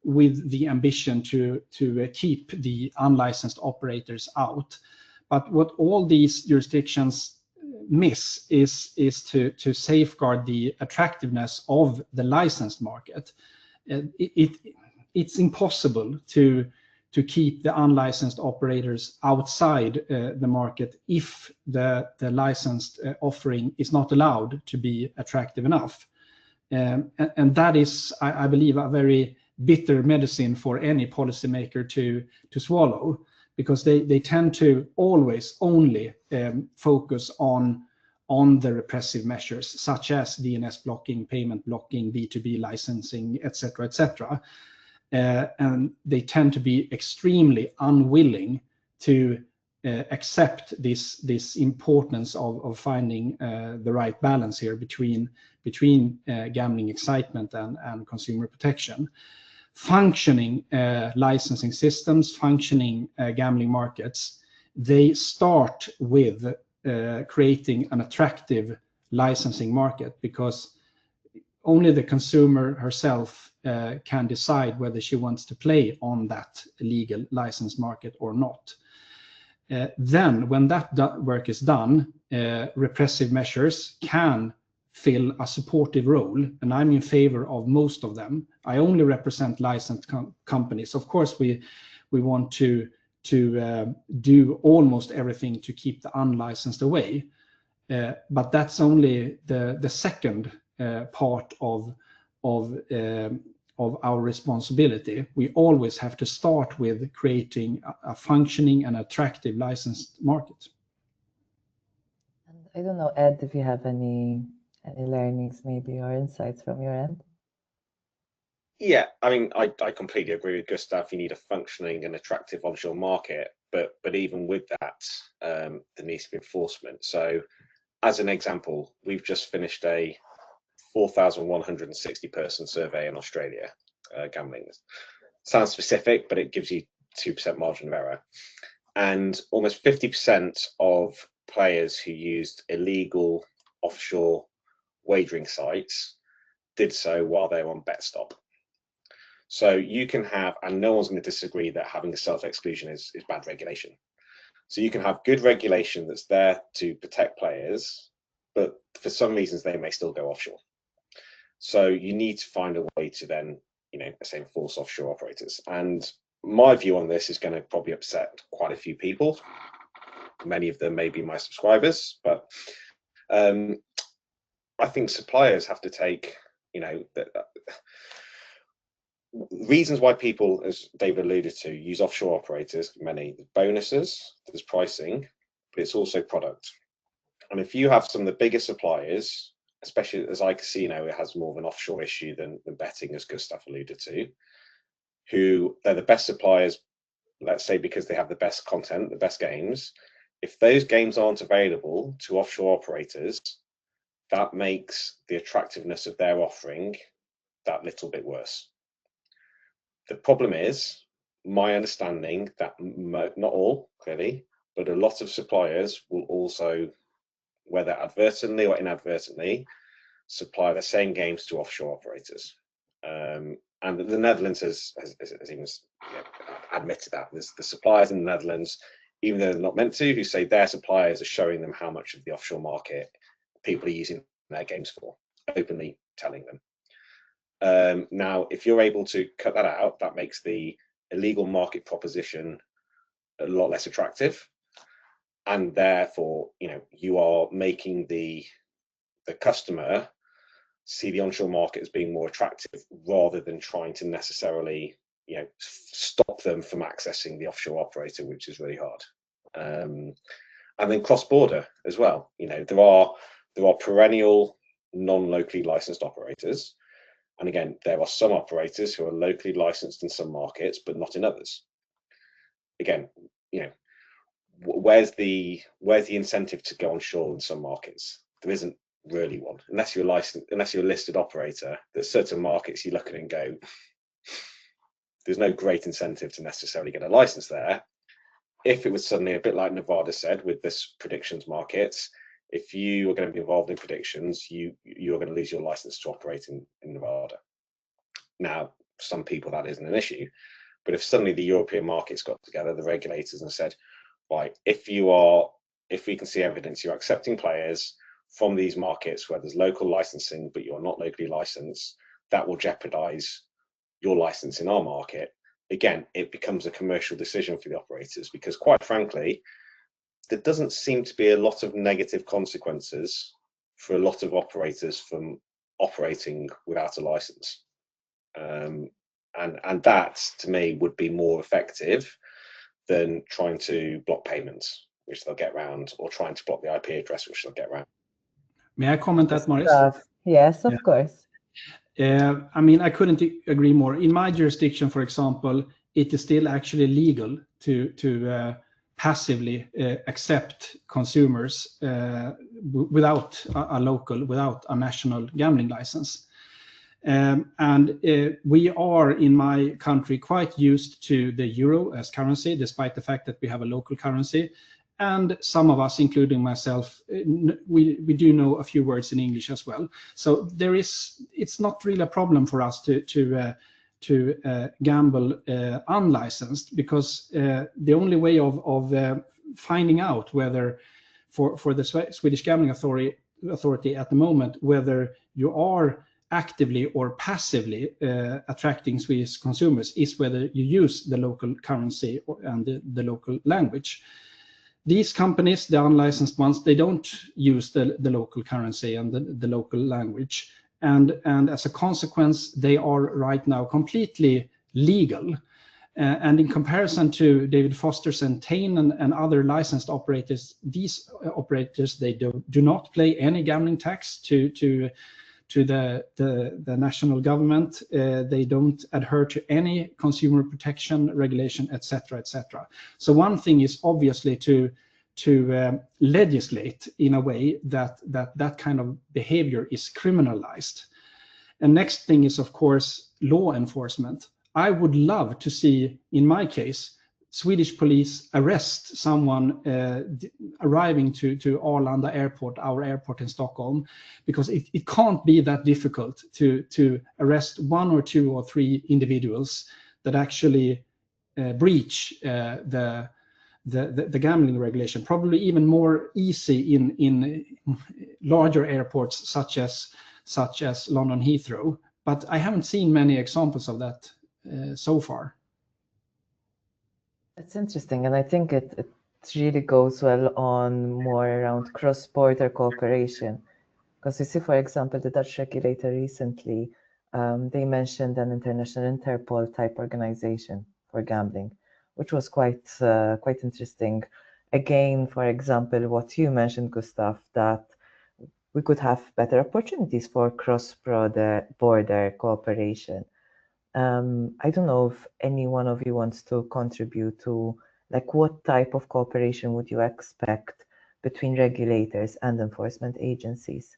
with the ambition to keep the unlicensed operators out. But what all these jurisdictions miss is to safeguard the attractiveness of the licensed market. It's impossible to keep the unlicensed operators outside the market if the licensed offering is not allowed to be attractive enough. And that is, I believe, a very bitter medicine for any policymaker to swallow, because they tend to always only focus on the repressive measures, such as DNS blocking, payment blocking, B2B licensing, etc., etc. And they tend to be extremely unwilling to accept this importance of finding the right balance here between gambling excitement and consumer protection. Functioning licensing systems, functioning gambling markets, they start with creating an attractive licensing market, because only the consumer herself can decide whether she wants to play on that legal license market or not. Then, when that work is done, repressive measures can fill a supportive role, and I'm in favor of most of them. I only represent licensed companies. Of course, we want to do almost everything to keep the unlicensed away, but that's only the second part of our responsibility. We always have to start with creating a functioning and attractive licensed market. And I don't know, Ed, if you have any learnings maybe or insights from your end. Yeah, I mean, I completely agree with Gustaf. You need a functioning and attractive onshore market, but even with that, there needs to be enforcement. So, as an example, we've just finished a 4,160 person survey in Australia, gambling. Sounds specific, but it gives you 2% margin of error. And almost 50% of players who used illegal offshore wagering sites did so while they were on BetStop. So you can have, and no one's going to disagree that having a self-exclusion is bad regulation. So you can have good regulation that's there to protect players, but for some reasons they may still go offshore. So you need to find a way to then, say, enforce offshore operators. And my view on this is going to probably upset quite a few people. Many of them may be my subscribers, but I think suppliers have to take, reasons why people, as David alluded to, use offshore operators. Many bonuses, there's pricing, but it's also product. And if you have some of the biggest suppliers, especially as iCasino, it has more of an offshore issue than betting, as Gustaf alluded to, who they're the best suppliers, let's say, because they have the best content, the best games. If those games aren't available to offshore operators, that makes the attractiveness of their offering that little bit worse. The problem is, my understanding that not all, clearly, but a lot of suppliers will also, whether advertently or inadvertently, supply the same games to offshore operators. And the Netherlands has even admitted that. There's the suppliers in the Netherlands, even though they're not meant to, who say their suppliers are showing them how much of the offshore market people are using their games for, openly telling them. Now, if you're able to cut that out, that makes the illegal market proposition a lot less attractive, and therefore, you are making the customer see the onshore market as being more attractive, rather than trying to necessarily, stop them from accessing the offshore operator, which is really hard. And then cross-border as well. There are perennial non-locally licensed operators. And again, there are some operators who are locally licensed in some markets, but not in others. Again, where's the incentive to go onshore in some markets? There isn't really one, unless you're licensed, unless you're a listed operator. There's certain markets you look at and go, there's no great incentive to necessarily get a license there. If it was suddenly a bit like Nevada said with this predictions market, if you are going to be involved in predictions, you are going to lose your license to operate in Nevada. Now, for some people that isn't an issue, but if suddenly the European markets got together, the regulators, and said, right, if we can see evidence you're accepting players from these markets where there's local licensing, but you're not locally licensed, that will jeopardize your license in our market. Again, it becomes a commercial decision for the operators, because quite frankly, there doesn't seem to be a lot of negative consequences for a lot of operators from operating without a license. And that, to me, would be more effective than trying to block payments, which they'll get around, or trying to block the IP address, which they'll get around. May I comment that, Maurice? Yes, of course. I mean, I couldn't agree more. In my jurisdiction, for example, it is still actually legal to passively accept consumers without a national gambling license. And we are in my country quite used to the euro as currency, despite the fact that we have a local currency. And some of us, including myself, we do know a few words in English as well. So it's not really a problem for us to gamble unlicensed, because the only way of finding out whether for the Swedish Gambling Authority at the moment, whether you are actively or passively attracting Swedish consumers, is whether you use the local currency and the local language. These companies, the unlicensed ones, they don't use the local currency and the local language. And as a consequence, they are right now completely legal. And in comparison to David Foster's Entain and other licensed operators, these operators, they do not pay any gambling tax to the national government. They don't adhere to any consumer protection regulation, etc., etc. So one thing is obviously to legislate in a way that kind of behavior is criminalized. And next thing is, of course, law enforcement. I would love to see, in my case, Swedish police arrest someone arriving to Arlanda Airport, our airport in Stockholm, because it can't be that difficult to arrest 1 or 2 or 3 individuals that actually breach the gambling regulation. Probably even more easy in larger airports such as London Heathrow. But I haven't seen many examples of that so far. It's interesting, and I think it really goes well on more around cross-border cooperation. Because you see, for example, the Dutch regulator recently, they mentioned an international Interpol type organization for gambling, which was quite interesting. Again, for example, what you mentioned, Gustaf, that we could have better opportunities for cross-border cooperation. I don't know if any one of you wants to contribute to, like, what type of cooperation would you expect between regulators and enforcement agencies?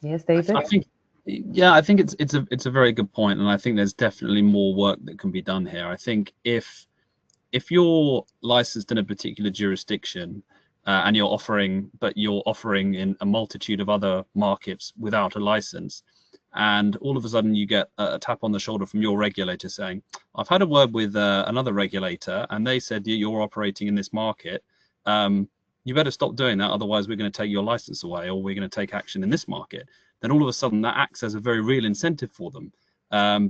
Yes, David? I think it's a very good point, and I think there's definitely more work that can be done here. I think if you're licensed in a particular jurisdiction and you're offering in a multitude of other markets without a license, and all of a sudden you get a tap on the shoulder from your regulator saying, I've had a word with another regulator and they said you're operating in this market, you better stop doing that, otherwise we're going to take your license away, or we're going to take action in this market. Then all of a sudden that acts as a very real incentive for them,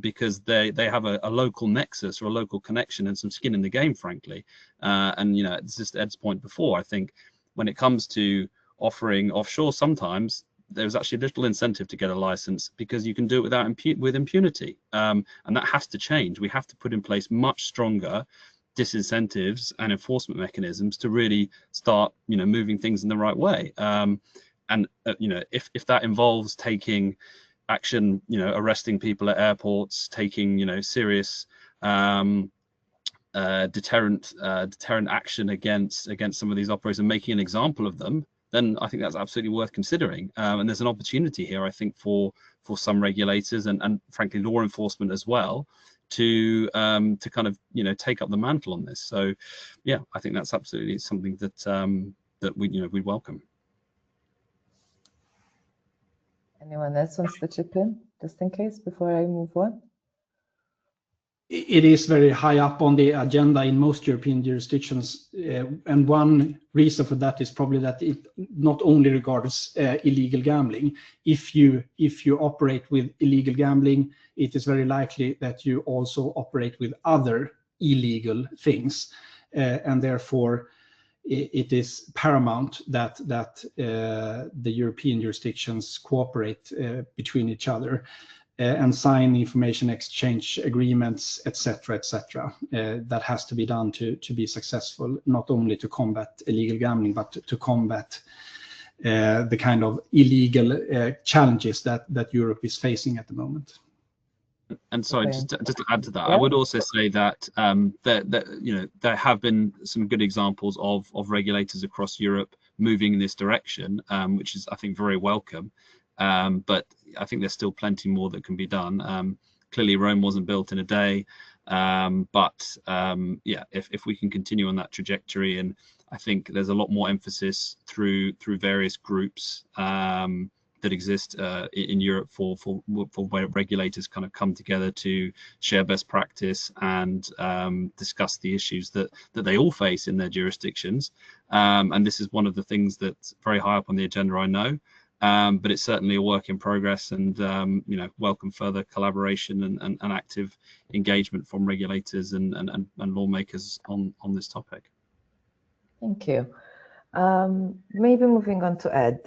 because they have a local nexus or a local connection and some skin in the game, frankly. And it's just Ed's point before. I think when it comes to offering offshore, sometimes there's actually little incentive to get a license because you can do it with impunity, and that has to change. We have to put in place much stronger disincentives and enforcement mechanisms to really start moving things in the right way. And if that involves taking action, arresting people at airports, taking serious deterrent action against some of these operators and making an example of them, then I think that's absolutely worth considering. And there's an opportunity here, I think, for some regulators and frankly law enforcement as well to kind of take up the mantle on this. So yeah, I think that's absolutely something that that we welcome. Anyone else wants to chip in, just in case, before I move on? It is very high up on the agenda in most European jurisdictions, and one reason for that is probably that it not only regards illegal gambling. If you operate with illegal gambling, it is very likely that you also operate with other illegal things, and therefore it is paramount that the European jurisdictions cooperate between each other. And sign information exchange agreements, etc., etc. That has to be done to be successful, not only to combat illegal gambling, but to combat the kind of illegal challenges that Europe is facing at the moment. And sorry, just to add to that, I would also say that there have been some good examples of regulators across Europe moving in this direction, which is, I think, very welcome. But I think there's still plenty more that can be done. Clearly, Rome wasn't built in a day, but yeah, if we can continue on that trajectory, and I think there's a lot more emphasis through various groups that exist in Europe for where regulators kind of come together to share best practice and discuss the issues that they all face in their jurisdictions. And this is one of the things that's very high up on the agenda, I know. But it's certainly a work in progress, and welcome further collaboration and active engagement from regulators and lawmakers on this topic. Thank you. Maybe moving on to Ed,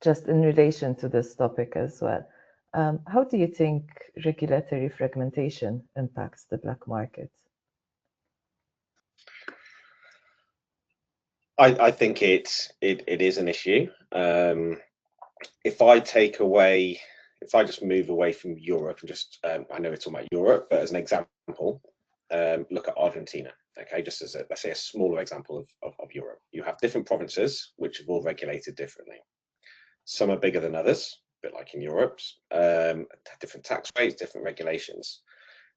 just in relation to this topic as well. How do you think regulatory fragmentation impacts the black market? I think it is an issue. If I just move away from Europe and just, I know we're talking about Europe, but as an example, look at Argentina, okay, just as let's say a smaller example of Europe. You have different provinces which have all regulated differently. Some are bigger than others, a bit like in Europe, different tax rates, different regulations.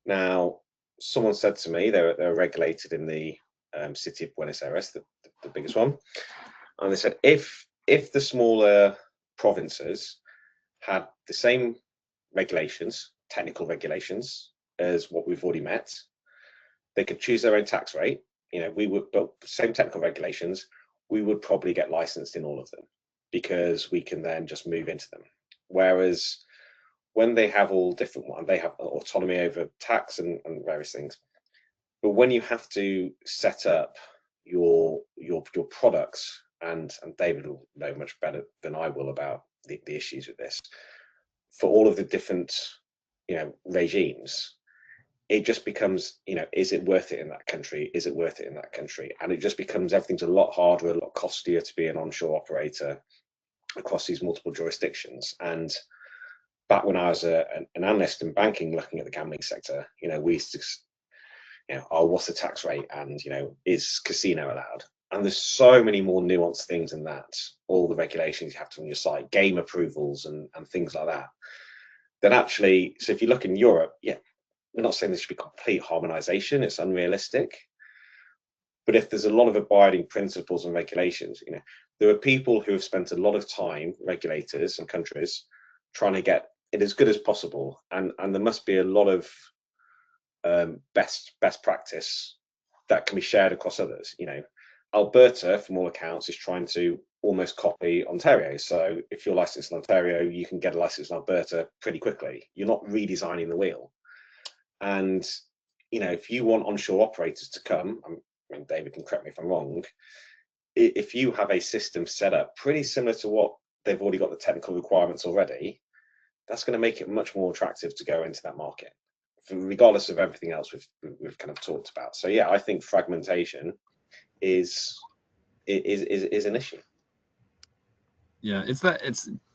Now, someone said to me they're regulated in the city of Buenos Aires, the biggest one, and they said if the smaller provinces had the same regulations, technical regulations, as what we've already met, they could choose their own tax rate. We would, but same technical regulations, we would probably get licensed in all of them because we can then just move into them. Whereas when they have all different ones, they have autonomy over tax and various things. But when you have to set up your products, and David will know much better than I will about the issues with this, for all of the different regimes, it just becomes, is it worth it in that country? Is it worth it in that country? And it just becomes, everything's a lot harder, a lot costlier to be an onshore operator across these multiple jurisdictions. And back when I was an analyst in banking looking at the gambling sector, we used to, what's the tax rate? And, is casino allowed? And there's so many more nuanced things in that, all the regulations you have to on your site, game approvals and things like that. Then actually, so if you look in Europe, yeah, we're not saying there should be complete harmonization, it's unrealistic. But if there's a lot of abiding principles and regulations, there are people who have spent a lot of time, regulators and countries, trying to get it as good as possible. And there must be a lot of best practice that can be shared across others. Alberta, from all accounts, is trying to almost copy Ontario. So if you're licensed in Ontario, you can get a license in Alberta pretty quickly. You're not redesigning the wheel. And, if you want onshore operators to come, I mean, David can correct me if I'm wrong, if you have a system set up pretty similar to what they've already got the technical requirements already, that's going to make it much more attractive to go into that market, regardless of everything else we've kind of talked about. So yeah, I think fragmentation is an issue. Yeah,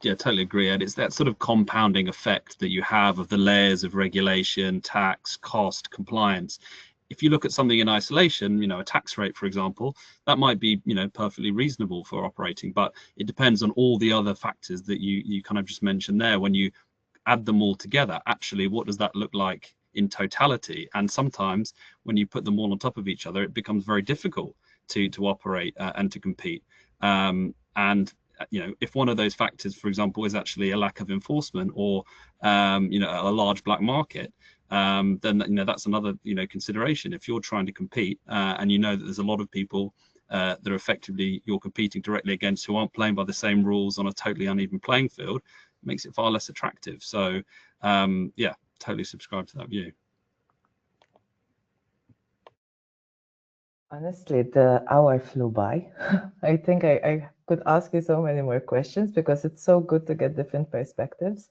totally agree, Ed. It's that sort of compounding effect that you have of the layers of regulation, tax, cost, compliance. if you look at something in isolation, you know, a tax rate, for example, that might be, you know, perfectly reasonable for operating, but it depends on all the other factors that you kind of just mentioned there. When you add them all together, actually, what does that look like in totality? And sometimes when you put them all on top of each other, it becomes very difficult to operate and to compete. And you know, if one of those factors, for example, is actually a lack of enforcement or you know, a large black market, then you know, that's another, you know, consideration. If you're trying to compete and you know that there's a lot of people that are effectively you're competing directly against who aren't playing by the same rules on a totally uneven playing field, it makes it far less attractive. So yeah, totally subscribe to that view. Honestly, the hour flew by. I think I could ask you so many more questions because it's so good to get different perspectives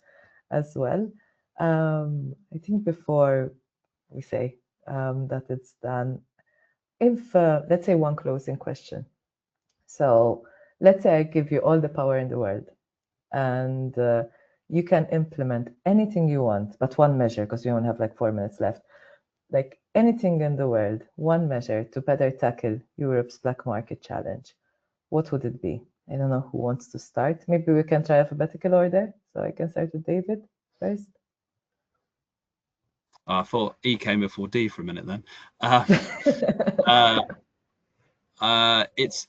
as well. I think before we say that it's done, if let's say one closing question. So let's say I give you all the power in the world and you can implement anything you want, but one measure, because we only have like 4 minutes left. Like anything in the world, one measure to better tackle Europe's black market challenge, what would it be? I don't know who wants to start. Maybe we can try alphabetical order. So I can start with David first. I thought E came before D for a minute then. It's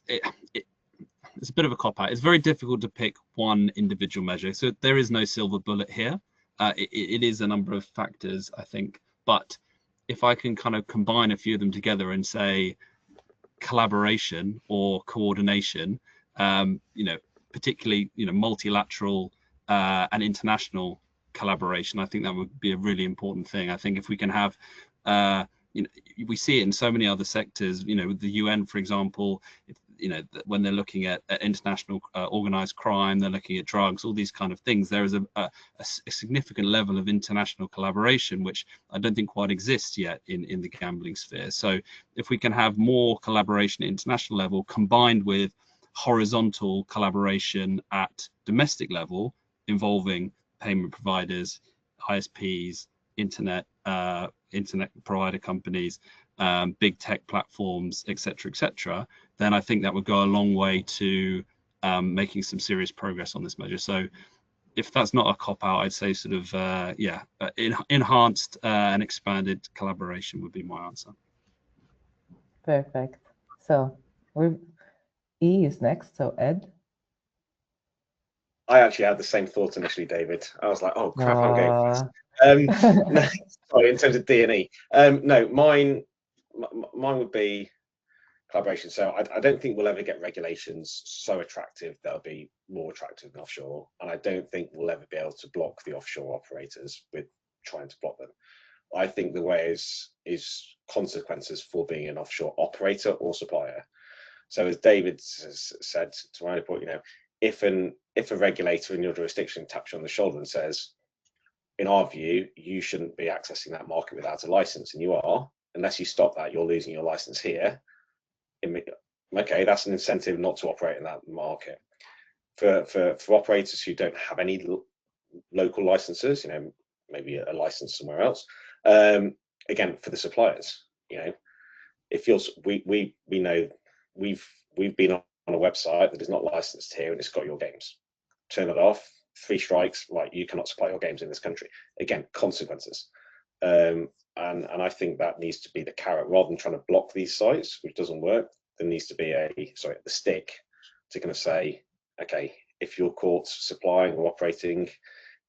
a bit of a cop-out. It's very difficult to pick one individual measure. So there is no silver bullet here. It is a number of factors, I think. But if I can kind of combine a few of them together and say collaboration or coordination, you know, particularly, you know, multilateral and international collaboration, I think that would be a really important thing. I think if we can have, you know, we see it in so many other sectors, you know, with the UN, for example, you know, when they're looking at international organized crime, they're looking at drugs, all these kind of things. There is a significant level of international collaboration, which I don't think quite exists yet in the gambling sphere. So if we can have more collaboration at international level combined with horizontal collaboration at domestic level involving payment providers, ISPs, internet provider companies, big tech platforms, etc., then I think that would go a long way to making some serious progress on this measure. So if that's not a cop-out, I'd say sort of, yeah, enhanced and expanded collaboration would be my answer. Perfect. So E is next, so Ed. I actually had the same thought initially, David. I was like, oh crap, I'm going first. No, sorry, in terms of D and E. No, mine would be collaboration. So I don't think we'll ever get regulations so attractive that'll be more attractive than offshore. And I don't think we'll ever be able to block the offshore operators with trying to block them. I think the way is consequences for being an offshore operator or supplier. So as David said, to my point, you know, if a regulator in your jurisdiction taps you on the shoulder and says, in our view, you shouldn't be accessing that market without a license, and you are, unless you stop that, you're losing your license here. Okay, that's an incentive not to operate in that market. For operators who don't have any local licenses, you know, maybe a license somewhere else. Again, for the suppliers, you know, if you're, we know we've been on a website that is not licensed here and it's got your games. Turn it off. 3 strikes. Right, you cannot supply your games in this country. Again, consequences. And I think that needs to be the carrot rather than trying to block these sites, which doesn't work. There needs to be the stick to kind of say, okay, if you're caught supplying or operating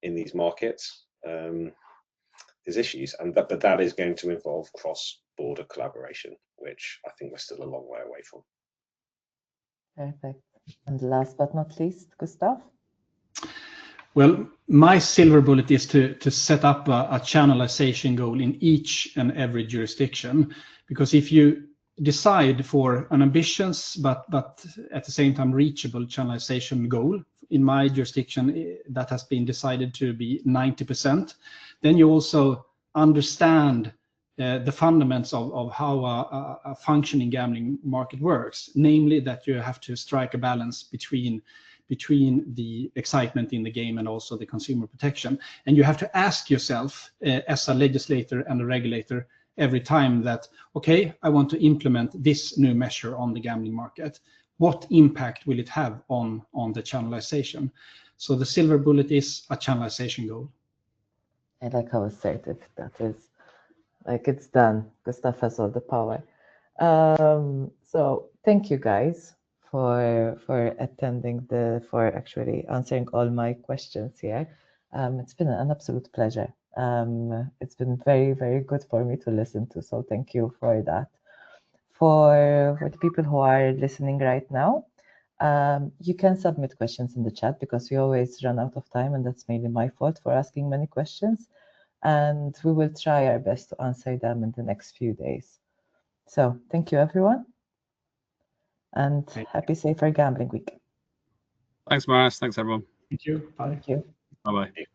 in these markets, there's issues, but that is going to involve cross-border collaboration, which I think we're still a long way away from. Perfect. And last but not least, Gustaf. Well, my silver bullet is to set up a channelization goal in each and every jurisdiction, because if you decide for an ambitious but at the same time reachable channelization goal, in my jurisdiction that has been decided to be 90%, then you also understand the fundamentals of how a functioning gambling market works, namely that you have to strike a balance between the excitement in the game and also the consumer protection. And you have to ask yourself as a legislator and a regulator, every time that, okay, I want to implement this new measure on the gambling market. What impact will it have on the channelization? So the silver bullet is a channelization goal. I like how assertive that is. Like, it's done. Gustaf has all the power. So thank you guys for attending, for actually answering all my questions here. It's been an absolute pleasure. It's been very, very good for me to listen to. So thank you for that. For the people who are listening right now, you can submit questions in the chat because we always run out of time, and that's mainly my fault for asking many questions. And we will try our best to answer them in the next few days. So thank you, everyone, and happy Safer Gambling Week. Thanks, Marius. Thanks, everyone. Thank you. Bye. Thank you. Bye-bye.